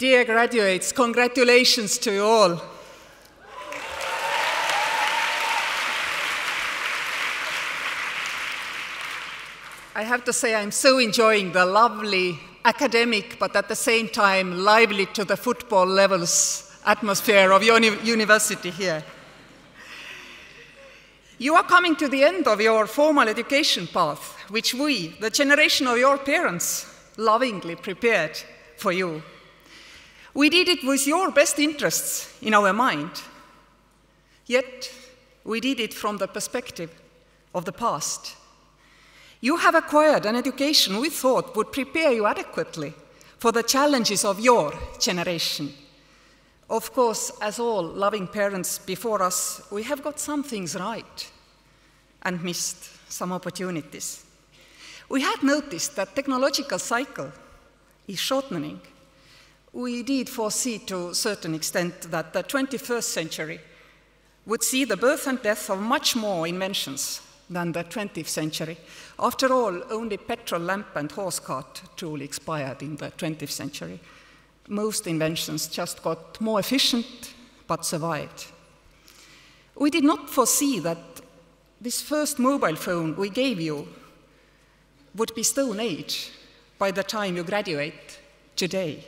Dear graduates, congratulations to you all. I have to say I'm so enjoying the lovely academic, but at the same time lively to the football levels atmosphere of your university here. You are coming to the end of your formal education path, which we, the generation of your parents, lovingly prepared for you. We did it with your best interests in our mind, yet we did it from the perspective of the past. You have acquired an education we thought would prepare you adequately for the challenges of your generation. Of course, as all loving parents before us, we have got some things right and missed some opportunities. We had noticed that technological cycle is shortening. We did foresee to a certain extent that the 21st century would see the birth and death of much more inventions than the 20th century. After all, only petrol lamp and horse cart truly expired in the 20th century. Most inventions just got more efficient, but survived. We did not foresee that this first mobile phone we gave you would be Stone Age by the time you graduate today.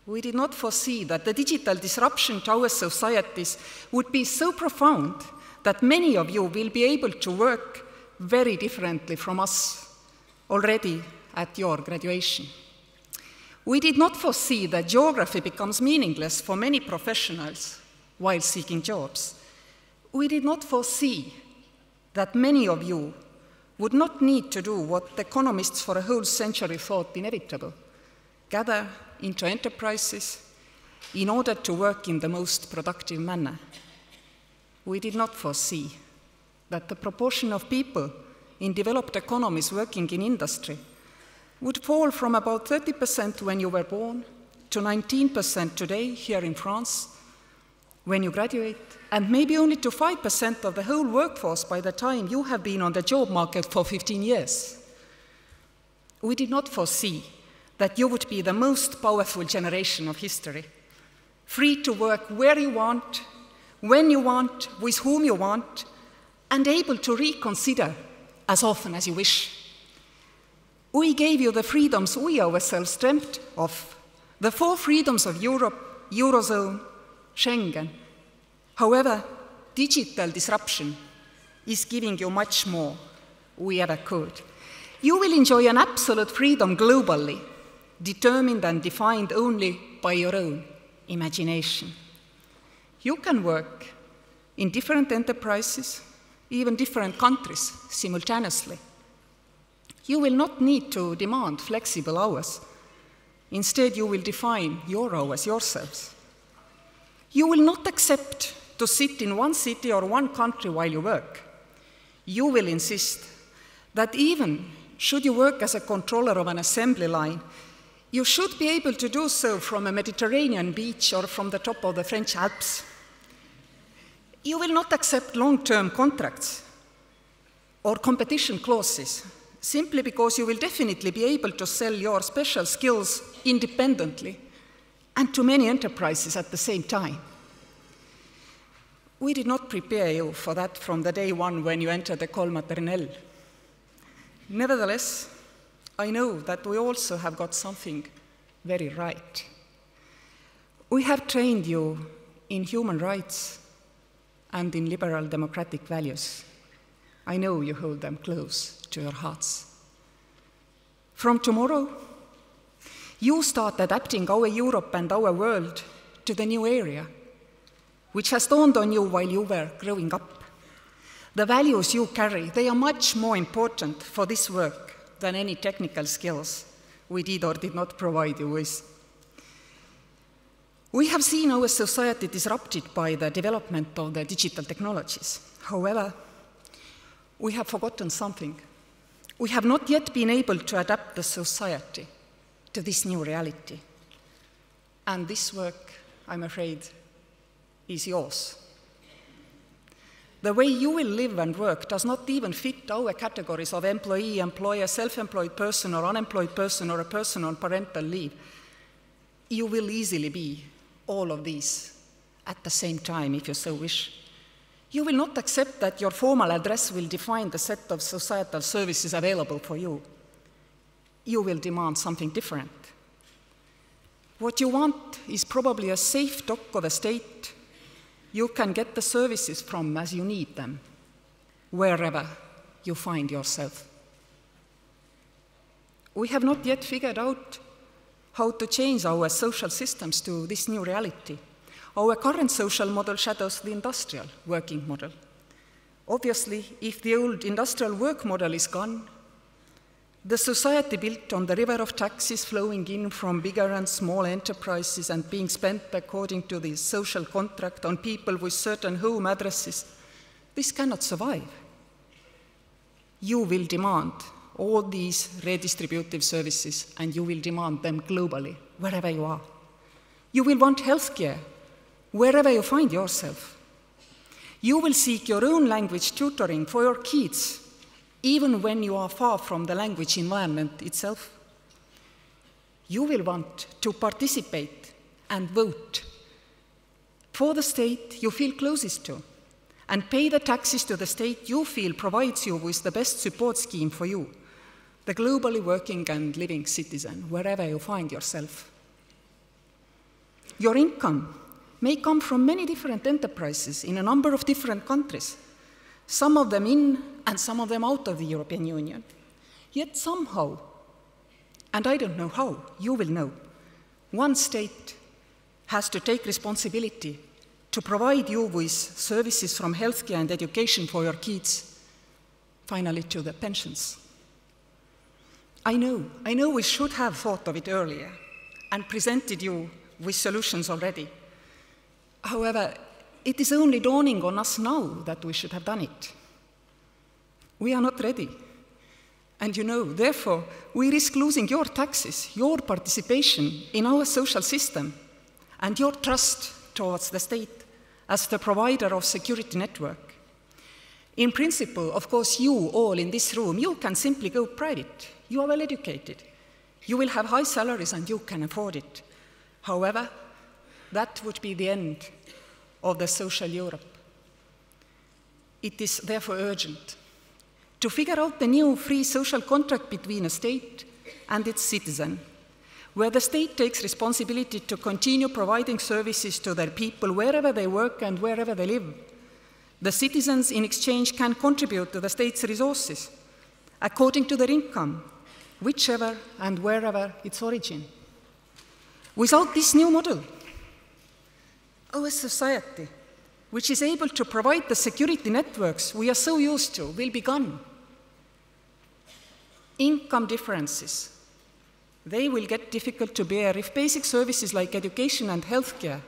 We did not foresee that the digital disruption to our societies would be so profound that many of you will be able to work very differently from us already at your graduation. We did not foresee that geography becomes meaningless for many professionals while seeking jobs. We did not foresee that many of you would not need to do what economists for a whole century thought inevitable: gather into enterprises in order to work in the most productive manner. We did not foresee that the proportion of people in developed economies working in industry would fall from about 30% when you were born to 19% today here in France when you graduate, and maybe only to 5% of the whole workforce by the time you have been on the job market for 15 years. We did not foresee that you would be the most powerful generation of history, free to work where you want, when you want, with whom you want, and able to reconsider as often as you wish. We gave you the freedoms we ourselves dreamt of, the 4 freedoms of Europe, Eurozone, Schengen. However, digital disruption is giving you much more we ever could. You will enjoy an absolute freedom globally, determined and defined only by your own imagination. You can work in different enterprises, even different countries, simultaneously. You will not need to demand flexible hours. Instead, you will define your hours yourselves. You will not accept to sit in one city or one country while you work. You will insist that even should you work as a controller of an assembly line, you should be able to do so from a Mediterranean beach or from the top of the French Alps. You will not accept long-term contracts or competition clauses simply because you will definitely be able to sell your special skills independently and to many enterprises at the same time. We did not prepare you for that from the day one when you entered École Maternelle. Nevertheless, I know that we also have got something very right. We have trained you in human rights and in liberal democratic values. I know you hold them close to your hearts. From tomorrow, you start adapting our Europe and our world to the new area, which has dawned on you while you were growing up. The values you carry, they are much more important for this work than any technical skills we did or did not provide you with. We have seen our society disrupted by the development of the digital technologies. However, we have forgotten something. We have not yet been able to adapt the society to this new reality. And this work, I'm afraid, is yours. The way you will live and work does not even fit our categories of employee, employer, self-employed person, or unemployed person, or a person on parental leave. You will easily be all of these at the same time, if you so wish. You will not accept that your formal address will define the set of societal services available for you. You will demand something different. What you want is probably a safe dock of a state you can get the services from as you need them, wherever you find yourself. We have not yet figured out how to change our social systems to this new reality. Our current social model shadows the industrial working model. Obviously, if the old industrial work model is gone, the society built on the river of taxes flowing in from bigger and small enterprises and being spent according to the social contract on people with certain home addresses, this cannot survive. You will demand all these redistributive services, and you will demand them globally, wherever you are. You will want healthcare, wherever you find yourself. You will seek your own language tutoring for your kids, even when you are far from the language environment itself. You will want to participate and vote for the state you feel closest to, and pay the taxes to the state you feel provides you with the best support scheme for you, the globally working and living citizen, wherever you find yourself. Your income may come from many different enterprises in a number of different countries, some of them in and some of them out of the European Union. Yet somehow, and I don't know how, you will know, one state has to take responsibility to provide you with services from healthcare and education for your kids, finally to the pensions. I know we should have thought of it earlier and presented you with solutions already. However, it is only dawning on us now that we should have done it. We are not ready. And therefore, we risk losing your taxes, your participation in our social system, and your trust towards the state as the provider of security network. In principle, of course, you all in this room, you can simply go private. You are well educated. You will have high salaries and you can afford it. However, that would be the end of the social Europe. It is therefore urgent to figure out the new free social contract between a state and its citizen, where the state takes responsibility to continue providing services to their people wherever they work and wherever they live. The citizens in exchange can contribute to the state's resources according to their income, whichever and wherever its origin. Without this new model, our society, which is able to provide the security networks we are so used to, will be gone. Income differences, they will get difficult to bear if basic services like education and healthcare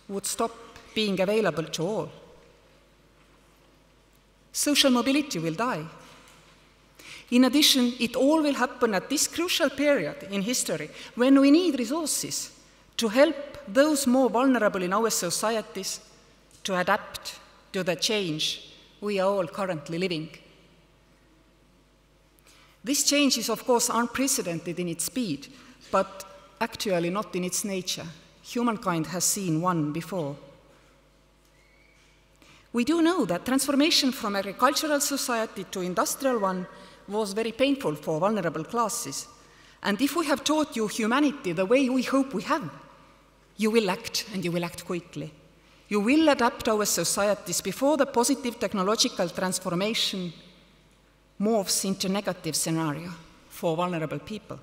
would stop being available to all. Social mobility will die. In addition, it all will happen at this crucial period in history when we need resources to help those more vulnerable in our societies to adapt to the change we are all currently living. This change is, of course, unprecedented in its speed, but actually not in its nature. Humankind has seen one before. We do know that transformation from agricultural society to industrial one was very painful for vulnerable classes. And if we have taught you humanity the way we hope we have, you will act, and you will act quickly. You will adapt our societies before the positive technological transformation morphs into negative scenario for vulnerable people.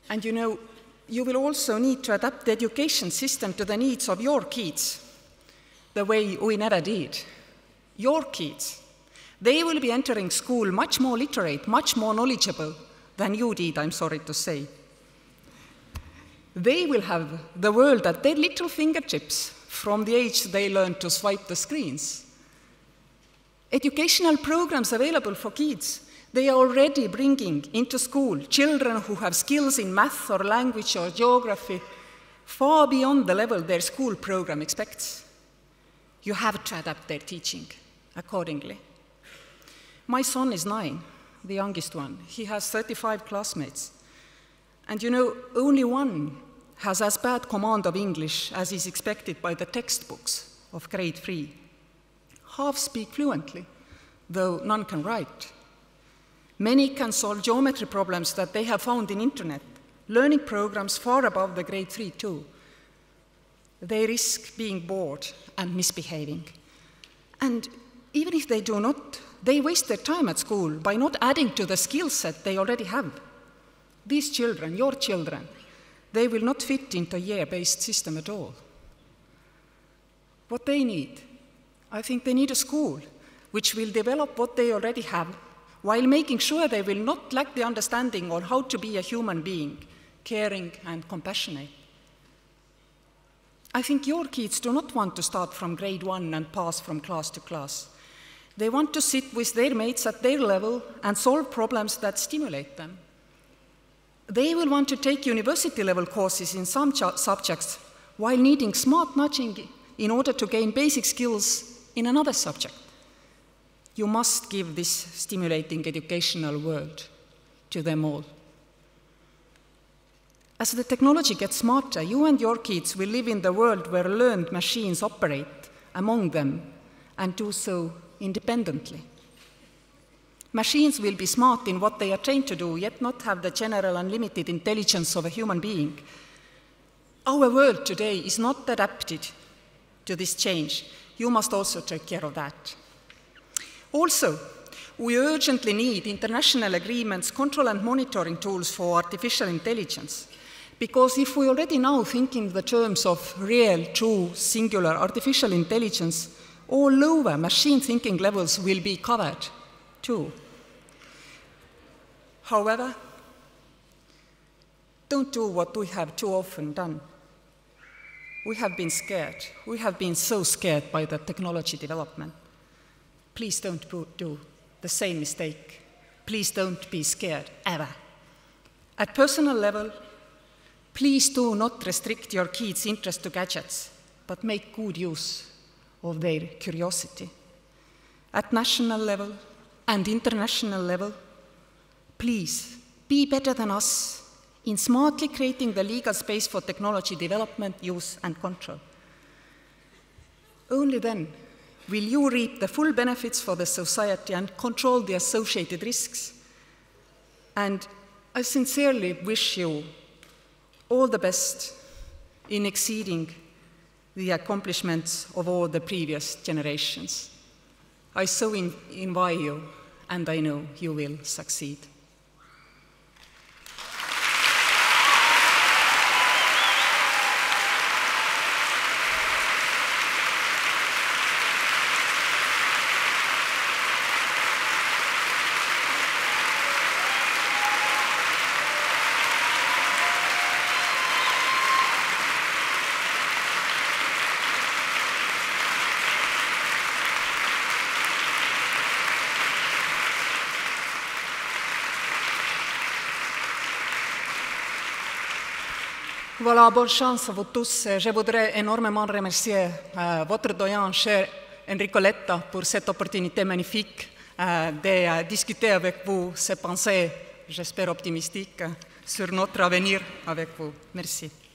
And you will also need to adapt the education system to the needs of your kids, the way we never did. Your kids, they will be entering school much more literate, much more knowledgeable than you did, I'm sorry to say. They will have the world at their little fingertips from the age they learn to swipe the screens. Educational programs available for kids, they are already bringing into school children who have skills in math or language or geography far beyond the level their school program expects. You have to adapt their teaching accordingly. My son is 9, the youngest one. He has 35 classmates. And you know, only one has as bad command of English as is expected by the textbooks of grade 3. Half speak fluently, though none can write. Many can solve geometry problems that they have found in internet, learning programs far above the grade 3 too. They risk being bored and misbehaving. And even if they do not, they waste their time at school by not adding to the skill set they already have. These children, your children, they will not fit into a year-based system at all. What they need, I think they need a school which will develop what they already have while making sure they will not lack the understanding on how to be a human being, caring and compassionate. I think your kids do not want to start from grade 1 and pass from class to class. They want to sit with their mates at their level and solve problems that stimulate them. They will want to take university-level courses in some subjects while needing smart nudging in order to gain basic skills in another subject. You must give this stimulating educational world to them all. As the technology gets smarter, you and your kids will live in the world where learned machines operate among them and do so independently. Machines will be smart in what they are trained to do, yet not have the general unlimited intelligence of a human being. Our world today is not adapted to this change. You must also take care of that. Also, we urgently need international agreements, control and monitoring tools for artificial intelligence. Because if we already now think in the terms of real, true, singular artificial intelligence, all lower machine thinking levels will be covered too. However, don't do what we have too often done. We have been scared. We have been so scared by the technology development. Please don't do the same mistake. Please don't be scared, ever. At personal level, please do not restrict your kids' interest to gadgets, but make good use of their curiosity. At national level and international level, please be better than us in smartly creating the legal space for technology development, use, and control. Only then will you reap the full benefits for the society and control the associated risks. And I sincerely wish you all the best in exceeding the accomplishments of all the previous generations. I so invite you, and I know you will succeed. Voilà, bonne chance à vous tous. Je voudrais énormément remercier votre doyen, cher Enrico Letta, pour cette opportunité magnifique de discuter avec vous ces pensées, j'espère optimistiques, sur notre avenir avec vous. Merci.